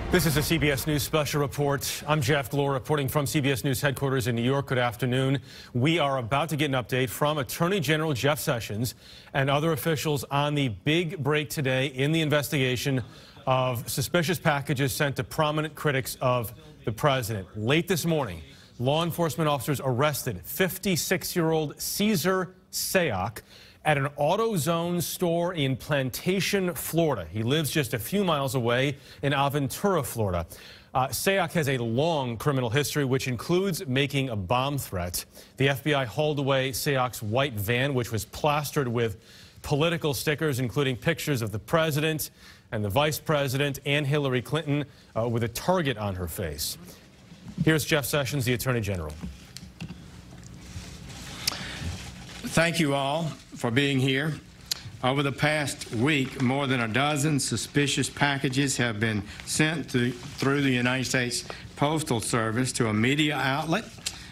This is a CBS News special report. I'm Jeff Glor reporting from CBS News headquarters in New York. Good afternoon. We are about to get an update from Attorney General Jeff Sessions and other officials on the big break today in the investigation of suspicious packages sent to prominent critics of the president. Late this morning, law enforcement officers arrested 56-year-old Cesar Seyoc at an AutoZone store in Plantation, Florida. He lives just a few miles away in Aventura, Florida. Seyoc has a long criminal history, which includes making a bomb threat. The FBI hauled away Seyoc's white van, which was plastered with political stickers, including pictures of the president and the vice president and Hillary Clinton with a target on her face. Here's Jeff Sessions, the Attorney General. Thank you all for being here. Over the past week, more than a dozen suspicious packages have been sent through the United States Postal Service to a media outlet,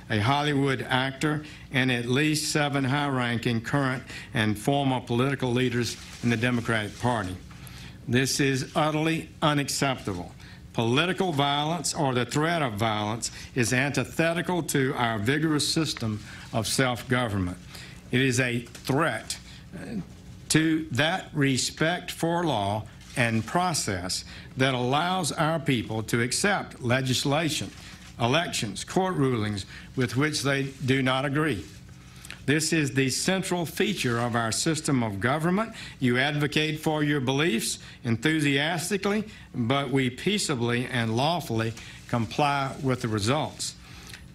a Hollywood actor, and at least 7 high-ranking current and former political leaders in the Democratic Party. This is utterly unacceptable. Political violence or the threat of violence is antithetical to our vigorous system of self-government. It is a threat to that respect for law and process that allows our people to accept legislation, elections, court rulings with which they do not agree. This is the central feature of our system of government. You advocate for your beliefs enthusiastically, but we peaceably and lawfully comply with the results.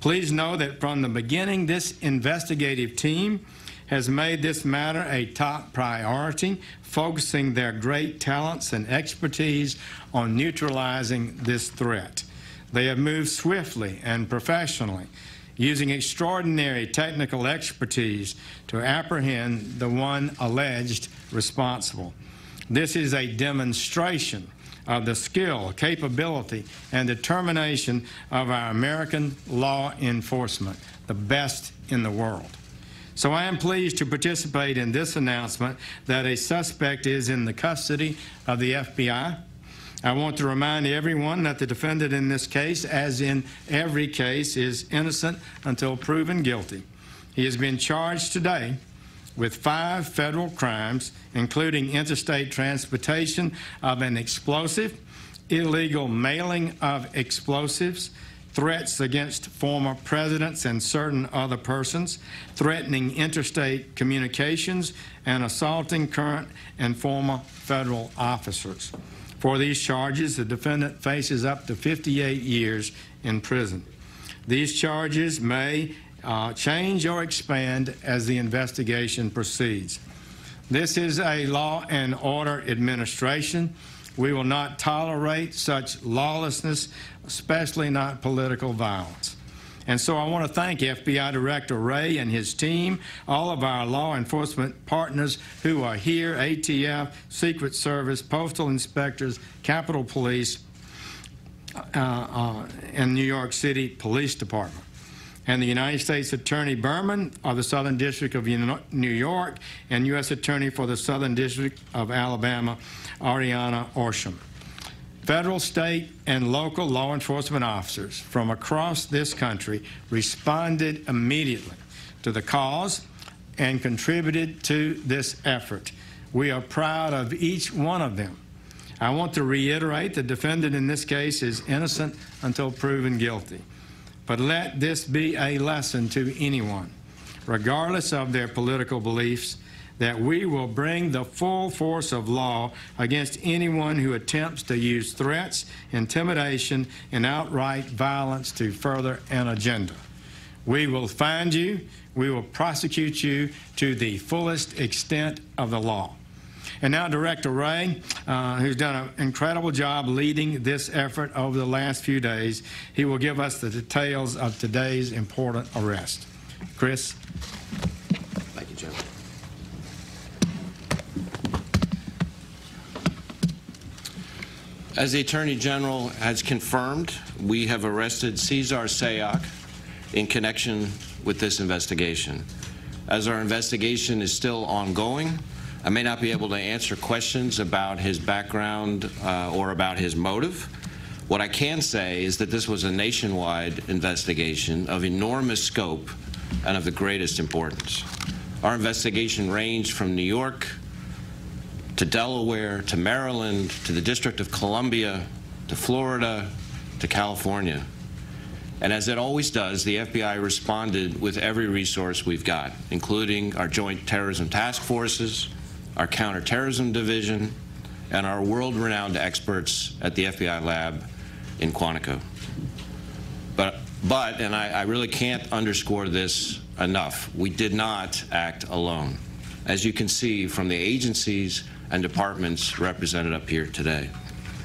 Please know that from the beginning, this investigative team has made this matter a top priority, focusing their great talents and expertise on neutralizing this threat. They have moved swiftly and professionally, using extraordinary technical expertise to apprehend the one alleged responsible. This is a demonstration of the skill, capability, and determination of our American law enforcement, the best in the world. So I am pleased to participate in this announcement that a suspect is in the custody of the FBI. I want to remind everyone that the defendant in this case, as in every case, is innocent until proven guilty. He has been charged today with 5 federal crimes, including interstate transportation of an explosive, illegal mailing of explosives, threats against former presidents and certain other persons, threatening interstate communications, and assaulting current and former federal officers. For these charges, the defendant faces up to 58 years in prison. These charges may change or expand as the investigation proceeds. This is a law and order administration. We will not tolerate such lawlessness, especially not political violence. And so I want to thank FBI Director Wray and his team, all of our law enforcement partners who are here, ATF, Secret Service, postal inspectors, Capitol Police, and New York City Police Department, and the United States Attorney Berman of the Southern District of New York, and U.S. Attorney for the Southern District of Alabama, Ariana Orsham. Federal, state, and local law enforcement officers from across this country responded immediately to the cause and contributed to this effort. We are proud of each one of them. I want to reiterate the defendant in this case is innocent until proven guilty. But let this be a lesson to anyone, regardless of their political beliefs, that we will bring the full force of law against anyone who attempts to use threats, intimidation, and outright violence to further an agenda. We will find you, we will prosecute you to the fullest extent of the law. And now Director Wray, who's done an incredible job leading this effort over the last few days, he will give us the details of today's important arrest. Chris? Thank you, Jim. As the Attorney General has confirmed, we have arrested Cesar Seyoc in connection with this investigation. As our investigation is still ongoing, I may not be able to answer questions about his background or about his motive, What I can say is that this was a nationwide investigation of enormous scope and of the greatest importance. Our investigation ranged from New York to Delaware to Maryland to the District of Columbia to Florida to California. And as it always does, the FBI responded with every resource we've got, including our Joint Terrorism Task Forces, our Counterterrorism Division, and our world-renowned experts at the FBI lab in Quantico. But and I really can't underscore this enough, we did not act alone, as you can see from the agencies and departments represented up here today.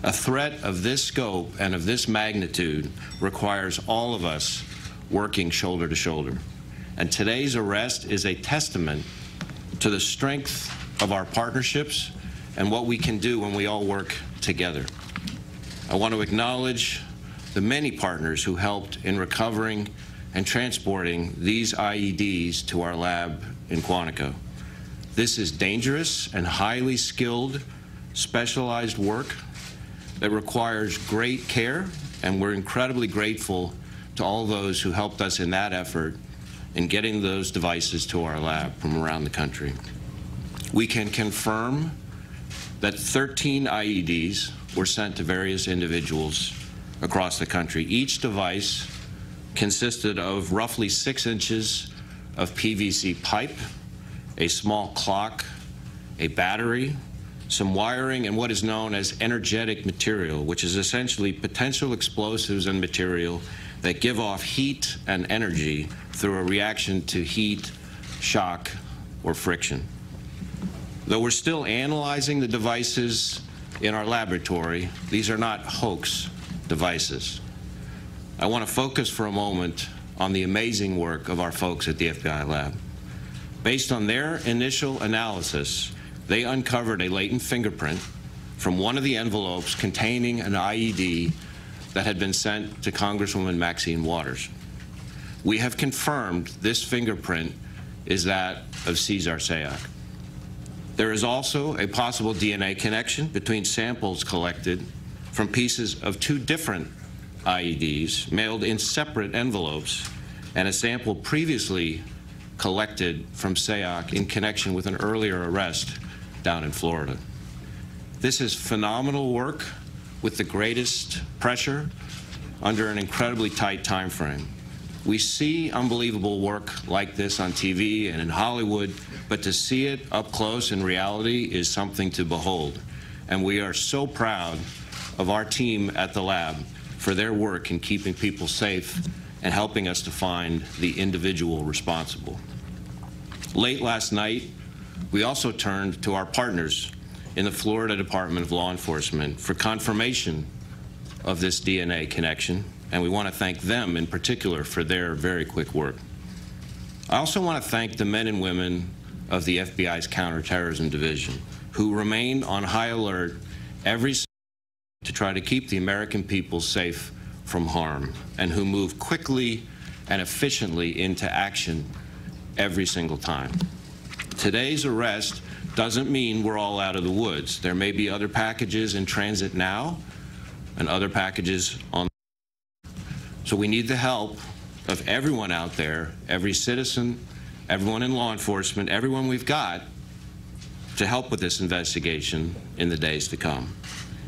A threat of this scope and of this magnitude requires all of us working shoulder to shoulder. And today's arrest is a testament to the strength of our partnerships and what we can do when we all work together. I want to acknowledge the many partners who helped in recovering and transporting these IEDs to our lab in Quantico. This is dangerous and highly skilled, specialized work that requires great care, and we're incredibly grateful to all those who helped us in that effort in getting those devices to our lab from around the country. We can confirm that 13 IEDs were sent to various individuals across the country. Each device consisted of roughly 6 inches of PVC pipe, a small clock, a battery, some wiring, and what is known as energetic material, which is essentially potential explosives and material that give off heat and energy through a reaction to heat, shock, or friction. Though we're still analyzing the devices in our laboratory, these are not hoax devices. I want to focus for a moment on the amazing work of our folks at the FBI lab. Based on their initial analysis, they uncovered a latent fingerprint from one of the envelopes containing an IED that had been sent to Congresswoman Maxine Waters. We have confirmed this fingerprint is that of Cesar Seyoc. There is also a possible DNA connection between samples collected from pieces of 2 different IEDs mailed in separate envelopes and a sample previously collected from Seyoc in connection with an earlier arrest down in Florida. This is phenomenal work with the greatest pressure under an incredibly tight time frame. We see unbelievable work like this on TV and in Hollywood, but to see it up close in reality is something to behold. And we are so proud of our team at the lab for their work in keeping people safe and helping us to find the individual responsible. Late last night, we also turned to our partners in the Florida Department of Law Enforcement for confirmation of this DNA connection, and we want to thank them in particular for their very quick work. I also want to thank the men and women of the FBI's Counterterrorism Division, who remain on high alert every day to try to keep the American people safe from harm, and who move quickly and efficiently into action every single time. Today's arrest doesn't mean we're all out of the woods. There may be other packages in transit now and other packages on. So we need the help of everyone out there, every citizen, everyone in law enforcement, everyone we've got to help with this investigation in the days to come.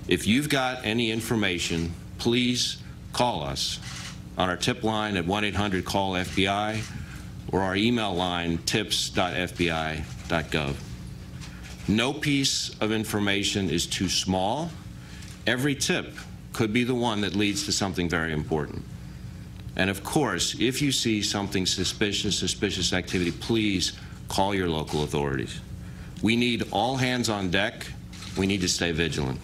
If you've got any information, please call us on our tip line at 1-800-CALL-FBI or our email line tips.fbi.gov. No piece of information is too small. Every tip could be the one that leads to something very important. And of course, if you see something suspicious activity, please call your local authorities. We need all hands on deck. We need to stay vigilant.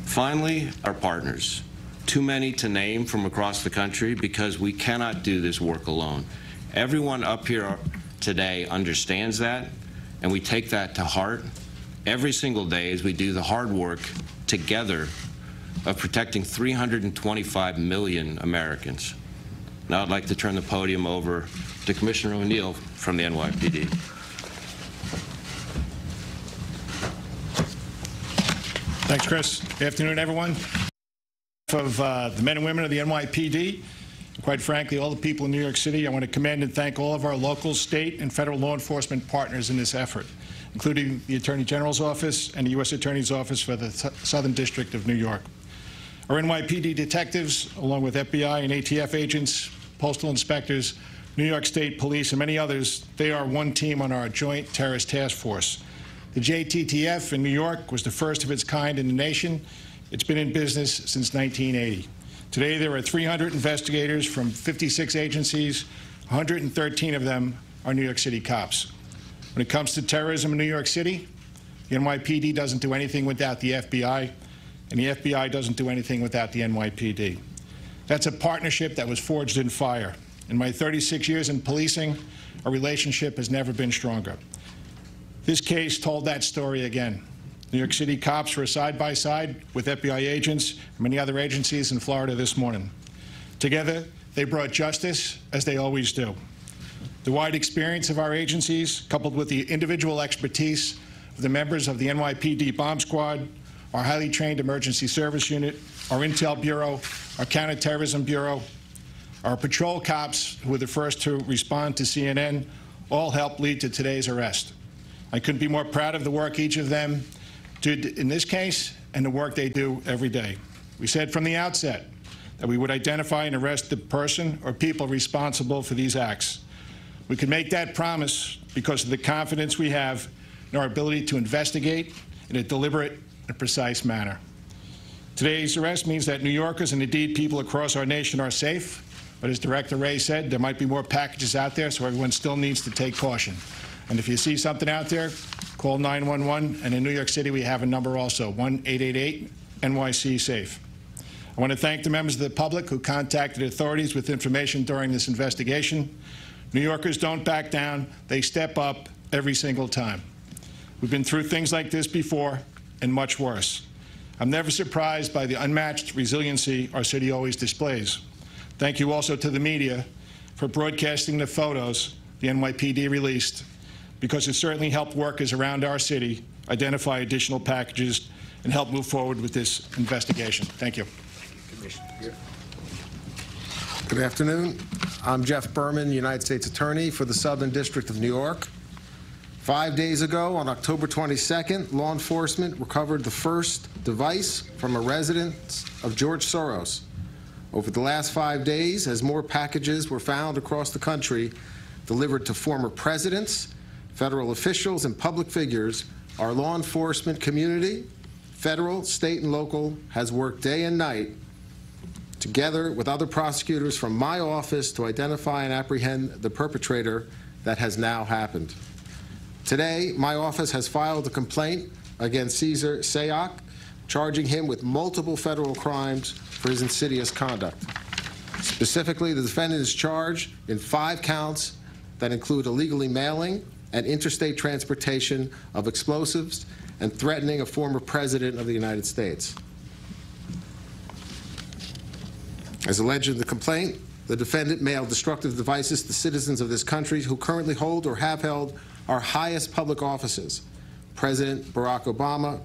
Finally, our partners. Too many to name from across the country because we cannot do this work alone. Everyone up here today understands that, and we take that to heart every single day as we do the hard work together of protecting 325 million Americans. Now I'd like to turn the podium over to Commissioner O'Neill from the NYPD. Thanks, Chris. Good afternoon, everyone. Of the men and women of the NYPD, and quite frankly, all the people in New York City, I want to commend and thank all of our local, state, and federal law enforcement partners in this effort, including the Attorney General's Office and the U.S. Attorney's Office for the Southern District of New York. Our NYPD detectives, along with FBI and ATF agents, postal inspectors, New York State Police, and many others, they are one team on our Joint Terrorist Task Force. The JTTF in New York was the first of its kind in the nation. It's been in business since 1980. Today, there are 300 investigators from 56 agencies. 113 of them are New York City cops. When it comes to terrorism in New York City, the NYPD doesn't do anything without the FBI, and the FBI doesn't do anything without the NYPD. That's a partnership that was forged in fire. In my 36 years in policing, our relationship has never been stronger. This case told that story again. New York City cops were side by side with FBI agents and many other agencies in Florida this morning. Together, they brought justice, as they always do. The wide experience of our agencies, coupled with the individual expertise of the members of the NYPD Bomb Squad, our highly trained Emergency Service Unit, our Intel Bureau, our Counterterrorism Bureau, our patrol cops, who were the first to respond to CNN, all helped lead to today's arrest. I couldn't be more proud of the work each of them did in this case and the work they do every day. We said from the outset that we would identify and arrest the person or people responsible for these acts. We could make that promise because of the confidence we have in our ability to investigate in a deliberate and precise manner. Today's arrest means that New Yorkers and indeed people across our nation are safe, but as Director Wray said, there might be more packages out there, so everyone still needs to take caution. And if you see something out there, call 911, and in New York City we have a number also, 1-888-NYC-SAFE. I want to thank the members of the public who contacted authorities with information during this investigation. New Yorkers don't back down. They step up every single time. We've been through things like this before and much worse. I'm never surprised by the unmatched resiliency our city always displays. Thank you also to the media for broadcasting the photos the NYPD released, because it certainly helped workers around our city identify additional packages and help move forward with this investigation. Thank you. Good afternoon. I'm Jeff Berman, United States Attorney for the Southern District of New York. 5 days ago, on October 22nd, law enforcement recovered the first device from a residence of George Soros. Over the last 5 days, as more packages were found across the country delivered to former presidents, federal officials, and public figures, our law enforcement community, federal, state, and local, has worked day and night together with other prosecutors from my office to identify and apprehend the perpetrator that has now happened. Today, my office has filed a complaint against Cesar Seyoc, charging him with multiple federal crimes for his insidious conduct. Specifically, the defendant is charged in 5 counts that include illegally mailing and interstate transportation of explosives and threatening a former president of the United States. As alleged in the complaint, the defendant mailed destructive devices to citizens of this country who currently hold or have held our highest public offices: President Barack Obama,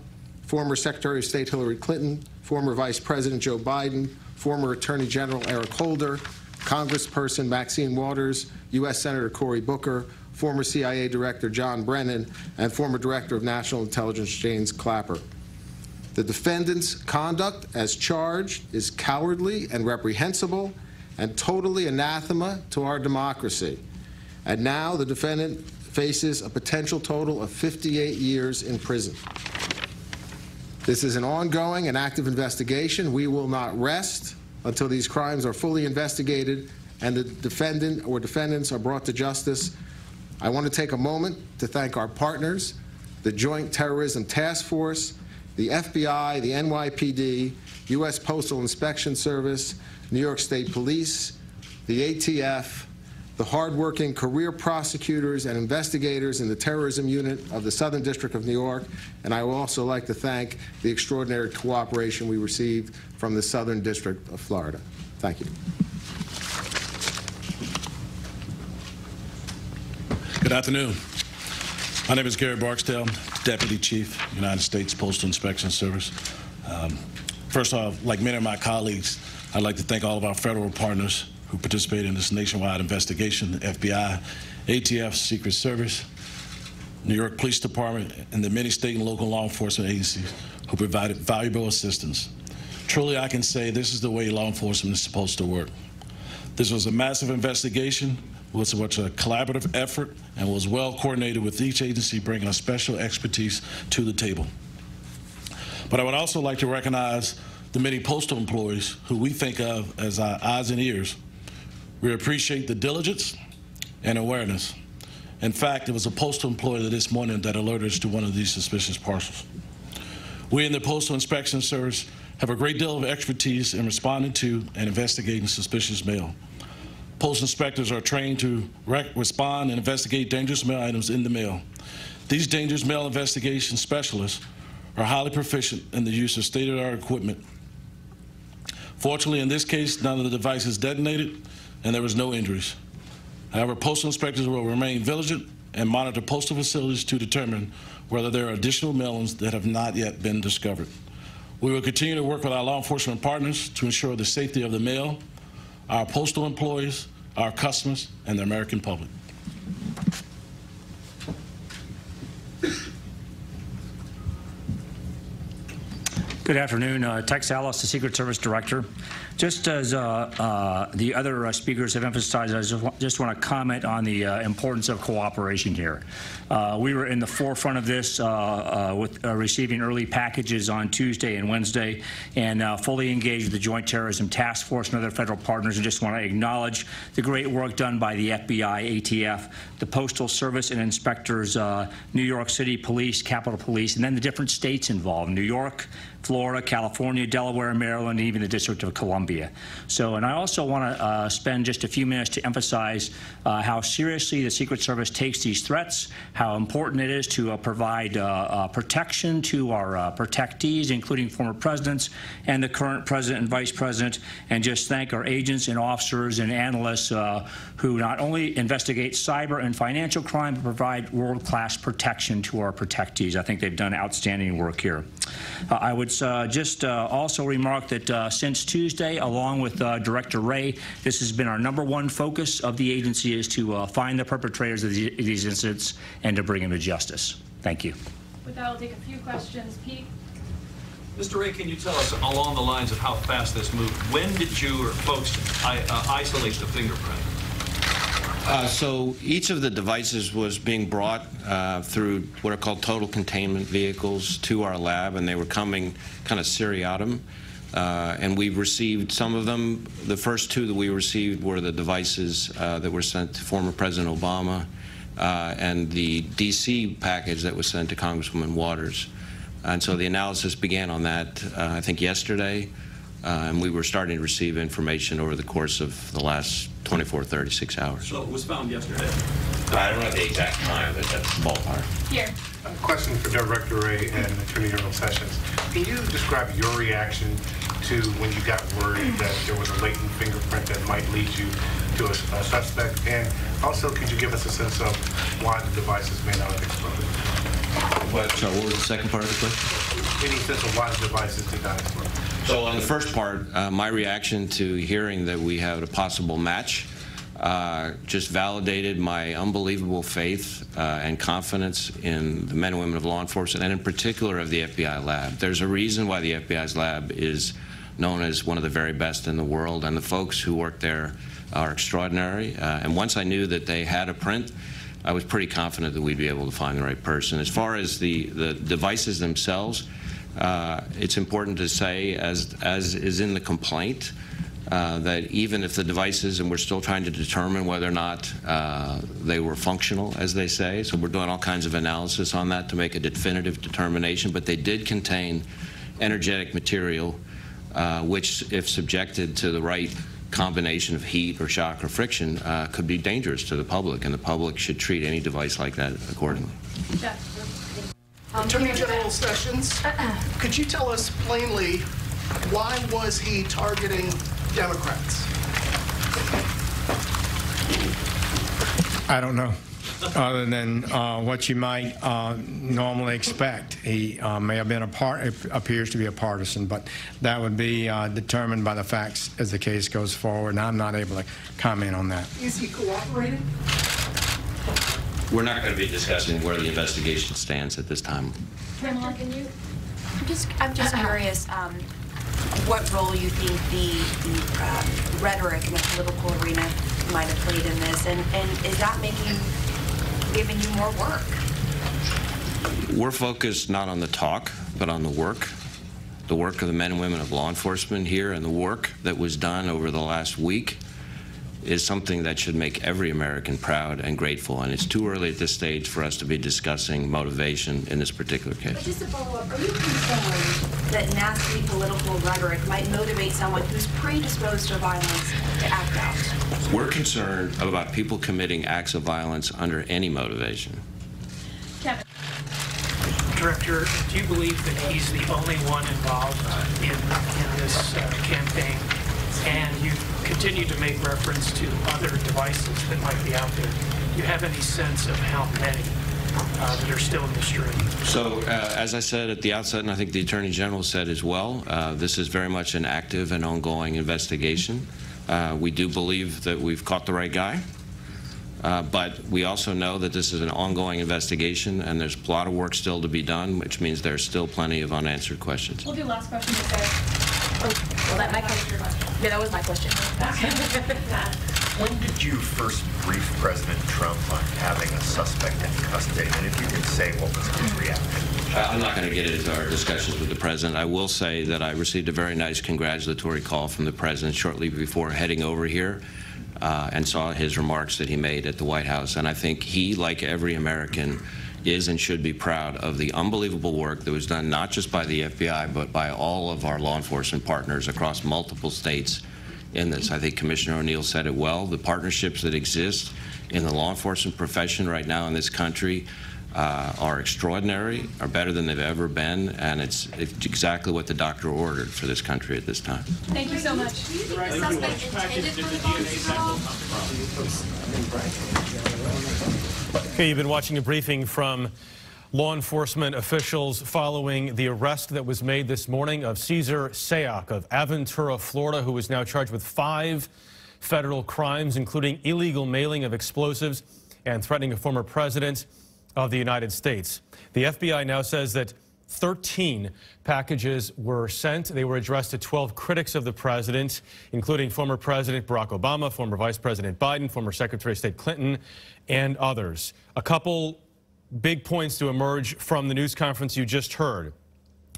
former Secretary of State Hillary Clinton, former Vice President Joe Biden, former Attorney General Eric Holder, Congressperson Maxine Waters, U.S. Senator Cory Booker, former CIA Director John Brennan, and former Director of National Intelligence James Clapper. The defendant's conduct as charged is cowardly and reprehensible and totally anathema to our democracy. And now the defendant faces a potential total of 58 years in prison. This is an ongoing and active investigation. We will not rest until these crimes are fully investigated and the defendant or defendants are brought to justice. I want to take a moment to thank our partners, the Joint Terrorism Task Force, the FBI, the NYPD, U.S. Postal Inspection Service, New York State Police, the ATF, the hardworking career prosecutors and investigators in the Terrorism Unit of the Southern District of New York, and I would also like to thank the extraordinary cooperation we received from the Southern District of Florida. Thank you. Good afternoon. My name is Gary Barksdale, Deputy Chief, United States Postal Inspection Service. First off, like many of my colleagues, I'd like to thank all of our federal partners who participated in this nationwide investigation: the FBI, ATF, Secret Service, New York Police Department, and the many state and local law enforcement agencies who provided valuable assistance. Truly, I can say this is the way law enforcement is supposed to work. This was a massive investigation, was a collaborative effort, and was well coordinated, with each agency bringing a special expertise to the table. But I would also like to recognize the many postal employees who we think of as our eyes and ears. We appreciate the diligence and awareness. In fact, it was a postal employee this morning that alerted us to one of these suspicious parcels. We in the Postal Inspection Service have a great deal of expertise in responding to and investigating suspicious mail. Postal inspectors are trained to respond and investigate dangerous mail items in the mail. These dangerous mail investigation specialists are highly proficient in the use of state-of-the-art equipment. Fortunately, in this case, none of the devices detonated, and there was no injuries. However, postal inspectors will remain vigilant and monitor postal facilities to determine whether there are additional mailings that have not yet been discovered. We will continue to work with our law enforcement partners to ensure the safety of the mail, our postal employees, our customers, and the American public. Good afternoon. Tex Ellis, the Secret Service Director. Just as the other speakers have emphasized, I just want to comment on the importance of cooperation here. We were in the forefront of this with receiving early packages on Tuesday and Wednesday, and fully engaged with the Joint Terrorism Task Force and other federal partners, and just want to acknowledge the great work done by the FBI, ATF, the Postal Service, and inspectors, New York City Police, Capitol Police, and then the different states involved: New York, Florida, California, Delaware, Maryland, and even the District of Columbia. So, and I also want to spend just a few minutes to emphasize how seriously the Secret Service takes these threats, how important it is to provide protection to our protectees, including former presidents and the current president and vice president, and just thank our agents and officers and analysts who not only investigate cyber and financial crime, but provide world-class protection to our protectees. I think they've done outstanding work here. I would just also remark that since Tuesday, along with Director Wray, this has been our #1 focus of the agency, is to find the perpetrators of these incidents and to bring them to justice. Thank you. With that, we'll take a few questions. Pete? Mr. Wray, can you tell us along the lines of how fast this moved, when did you or folks isolate the fingerprint? So each of the devices was being brought through what are called total containment vehicles to our lab, and they were coming kind of seriatim. And we received some of them. The first two that we received were the devices that were sent to former President Obama and the D.C. package that was sent to Congresswoman Waters. And so the analysis began on that, I think, yesterday. And we were starting to receive information over the course of the last 24, 36 hours. So it was found yesterday? I don't know the exact time, but that's ballpark. Here. A question for Director Wray and Attorney General Sessions. Can you describe your reaction to when you got word that there was a latent fingerprint that might lead you to a suspect? And also, could you give us a sense of why the devices may not have exploded? So what was the second part of the question? Any sense of why the devices did not explode? So on the first part, my reaction to hearing that we had a possible match just validated my unbelievable faith and confidence in the men and women of law enforcement, and in particular of the FBI lab. There's a reason why the FBI's lab is known as one of the very best in the world, and the folks who work there are extraordinary. And once I knew that they had a print, I was pretty confident that we'd be able to find the right person. As far as the devices themselves, it's important to say, as is in the complaint, that even if the devices, and we're still trying to determine whether or not they were functional, as they say, so we're doing all kinds of analysis on that to make a definitive determination, but they did contain energetic material, which, if subjected to the right combination of heat or shock or friction, could be dangerous to the public, and the public should treat any device like that accordingly. Attorney General Sessions, could you tell us plainly, why was he targeting Democrats? I don't know. other than what you might normally expect. He may have been appears to be a partisan, but that would be determined by the facts as the case goes forward, and I'm not able to comment on that. Is he cooperating? We're not going to be discussing where the investigation stands at this time. Pamela, can you? I'm just curious what role you think the rhetoric in the political arena might have played in this, and is that giving you more work? We're focused not on the talk, but on the work of the men and women of law enforcement here, and the work that was done over the last week is something that should make every American proud and grateful, and it's too early at this stage for us to be discussing motivation in this particular case. But just to follow up, are you concerned that nasty political rhetoric might motivate someone who's predisposed to violence to act out? We're concerned about people committing acts of violence under any motivation. Kevin. Director, do you believe that he's the only one involved in this campaign? And you continue to make reference to other devices that might be out there. Do you have any sense of how many that are still in the stream? So, as I said at the outset, and I think the Attorney General said as well, this is very much an active and ongoing investigation. We do believe that we've caught the right guy, but we also know that this is an ongoing investigation, and there's a lot of work still to be done, which means there's still plenty of unanswered questions. We'll do last question to Sarah. Well, that was my question. When did you first brief President Trump on having a suspect in custody? And if you could say what was his reaction? I'm not going to get into our discussions with the President. I will say that I received a very nice congratulatory call from the President shortly before heading over here and saw his remarks that he made at the White House. And I think he, like every American, is and should be proud of the unbelievable work that was done not just by the FBI, but by all of our law enforcement partners across multiple states in this. I think Commissioner O'Neill said it well. The partnerships that exist in the law enforcement profession right now in this country are extraordinary, are better than they've ever been, and it's exactly what the doctor ordered for this country at this time. Thank you so much. Do you think the suspect intended for the bomb? Okay, you've been watching a briefing from law enforcement officials following the arrest that was made this morning of Cesar Seyoc of Aventura, Florida, who is now charged with 5 federal crimes, including illegal mailing of explosives and threatening a former president of the United States. The FBI now says that 13 packages were sent. They were addressed to 12 critics of the president, including former President Barack Obama, former Vice President Biden, former Secretary of State Clinton, and others. A couple big points to emerge from the news conference you just heard.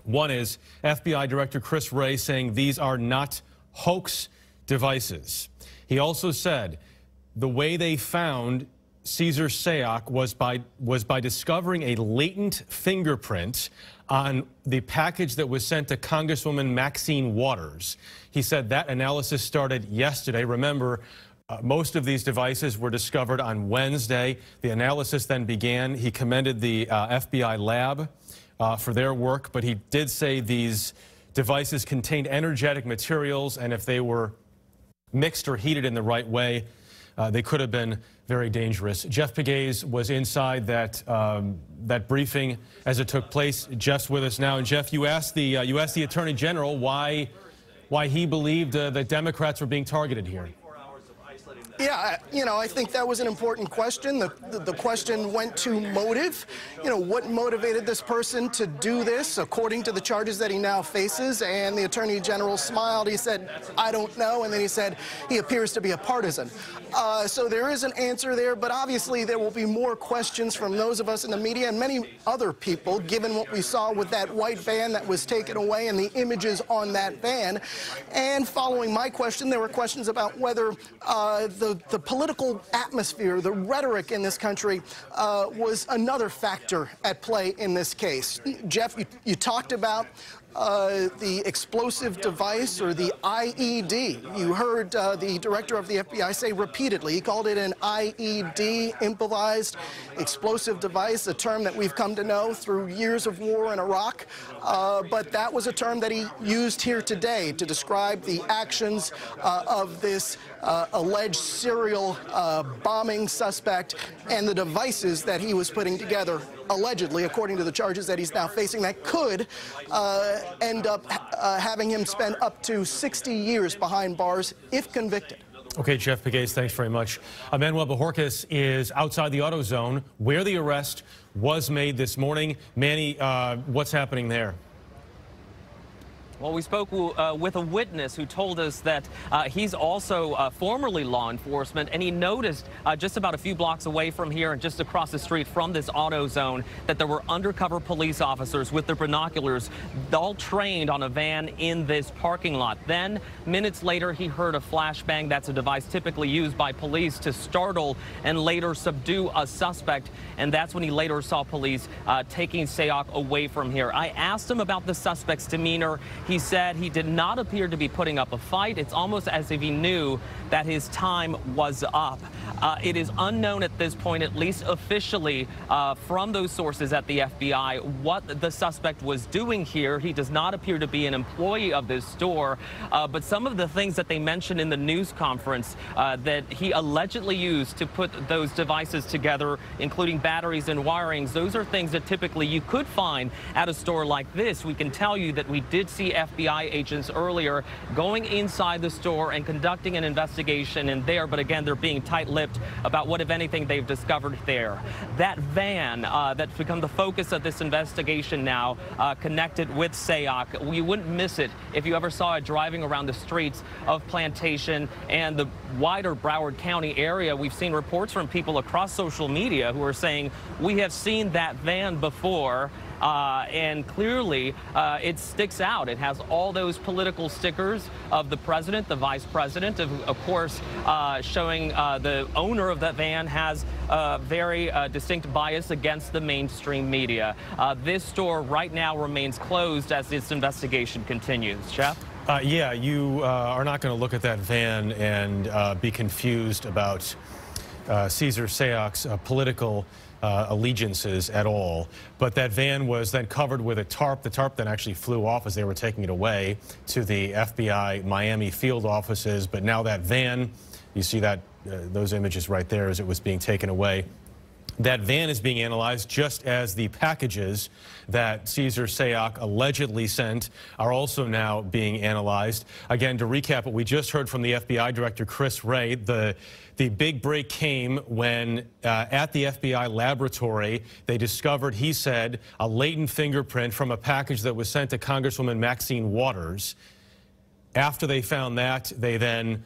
One is FBI Director Chris Wray saying these are not hoax devices. He also said the way they found Cesar Seyoc was by discovering a latent fingerprint on the package that was sent to Congresswoman Maxine Waters. He said that analysis started yesterday. Remember, most of these devices were discovered on Wednesday. The analysis then began. He commended the FBI lab for their work, but he did say these devices contained energetic materials, and if they were mixed or heated in the right way, they could have been very dangerous. Jeff Pegues was inside that briefing as it took place. Jeff's with us now. And Jeff, you asked the Attorney General why he believed that Democrats were being targeted here. Yeah, I think that was an important question. The question went to motive. What motivated this person to do this according to the charges that he now faces? And the Attorney General smiled. He said, I don't know. And then he said, he appears to be a partisan. So there is an answer there, but obviously there will be more questions from those of us in the media and many other people, given what we saw with that white van that was taken away and the images on that van. And following my question, there were questions about whether the political atmosphere, the rhetoric in this country was another factor at play in this case. Jeff, you talked about the explosive device, or the IED. You heard the director of the FBI say repeatedly, he called it an IED, improvised explosive device, a term that we've come to know through years of war in Iraq. But that was a term that he used here today to describe the actions of this alleged serial bombing suspect and the devices that he was putting together, allegedly, according to the charges that he's now facing, that could end up having him spend up to 60 years behind bars if convicted. Okay, Jeff Pegues, thanks very much. Manuel Bojorquez is outside the auto zone where the arrest was made this morning. Manny, what's happening there? Well, we spoke with a witness who told us that he's also formerly law enforcement, and he noticed just about a few blocks away from here and just across the street from this auto zone that there were undercover police officers with their binoculars, all trained on a van in this parking lot. Then, minutes later, he heard a flashbang. That's a device typically used by police to startle and later subdue a suspect, and that's when he later saw police taking Seyoc away from here. I asked him about the suspect's demeanor. He said he did not appear to be putting up a fight. It's almost as if he knew that his time was up. It is unknown at this point, at least officially, from those sources at the FBI, what the suspect was doing here. He does not appear to be an employee of this store, but some of the things that they mentioned in the news conference that he allegedly used to put those devices together, including batteries and wirings, those are things that typically you could find at a store like this. We can tell you that we did see FBI agents earlier going inside the store and conducting an investigation in there, but again, they're being tight-lipped about what, if anything, they've discovered there. That van that's become the focus of this investigation now, connected with Seyoc, you wouldn't miss it if you ever saw it driving around the streets of Plantation and the wider Broward County area. We've seen reports from people across social media who are saying, we have seen that van before. And clearly, it sticks out. It has all those political stickers of the president, the vice president, of course, showing the owner of that van has a very distinct bias against the mainstream media. This store right now remains closed as this investigation continues. Jeff? Yeah, you are not going to look at that van and be confused about Cesar Seyoc's political allegiances at all. But that van was then covered with a tarp. The tarp then actually flew off as they were taking it away to the FBI Miami field offices. But now that van, you see that those images right there as it was being taken away. That van is being analyzed, just as the packages that Cesar Seyoc allegedly sent are also now being analyzed. Again, to recap what we just heard from the FBI Director Chris Wray, the big break came when at the FBI laboratory they discovered, he said, a latent fingerprint from a package that was sent to Congresswoman Maxine Waters. After they found that, they then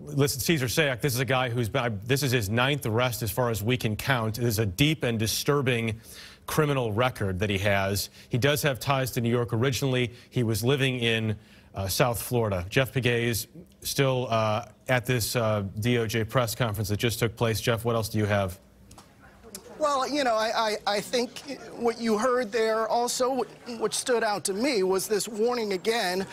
listen, Cesar Seyoc, this is a guy who's been, this is his 9th arrest as far as we can count. It is a deep and disturbing criminal record that he has. He does have ties to New York originally. He was living in South Florida. Jeff Pegues, still at this DOJ press conference that just took place. Jeff, what else do you have? Well, you know, I think what you heard there also, what stood out to me, was this warning again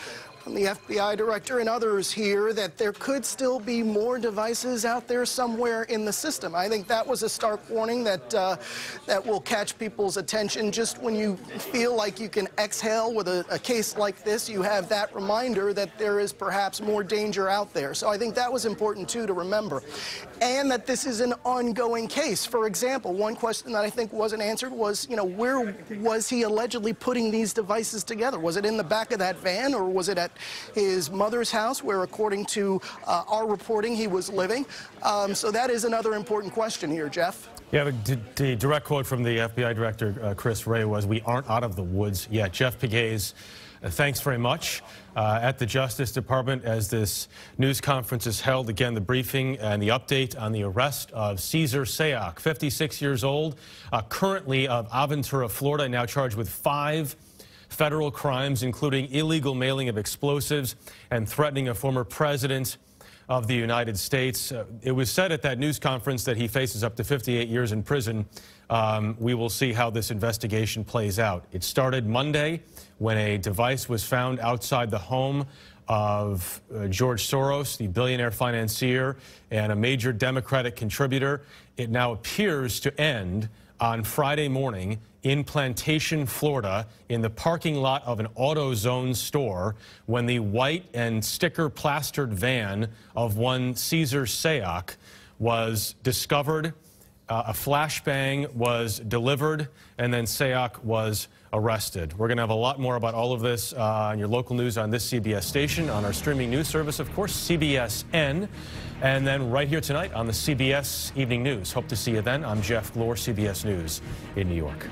from the FBI director and others here that there could still be more devices out there somewhere in the system. I think that was a stark warning that that will catch people's attention. Just when you feel like you can exhale with a case like this, you have that reminder that there is perhaps more danger out there. So I think that was important, too, to remember. And that this is an ongoing case. For example, one question that I think wasn't answered was, you know, where was he allegedly putting these devices together? Was it in the back of that van, or was it at his mother's house, where, according to our reporting, he was living? So that is another important question here, Jeff. Yeah, the direct quote from the FBI Director, Chris Wray, was, "We aren't out of the woods yet." Jeff Pegues, thanks very much. At the Justice Department, as this news conference is held, again, the briefing and the update on the arrest of Cesar Seyoc, 56 years old, currently of Aventura, Florida, now charged with 5 federal crimes, including illegal mailing of explosives and threatening a former president. of the United States. It was said at that news conference that he faces up to 58 years in prison. We will see how this investigation plays out. It started Monday when a device was found outside the home of George Soros, the billionaire financier and a major Democratic contributor. It now appears to end on Friday morning in Plantation, Florida, in the parking lot of an AutoZone store when the white and sticker-plastered van of one Cesar Seyoc was discovered. A flashbang was delivered, and then Seyoc was arrested. We're going to have a lot more about all of this on your local news on this CBS station, on our streaming news service, of course, CBSN, and then right here tonight on the CBS Evening News. Hope to see you then. I'm Jeff Glor, CBS News in New York.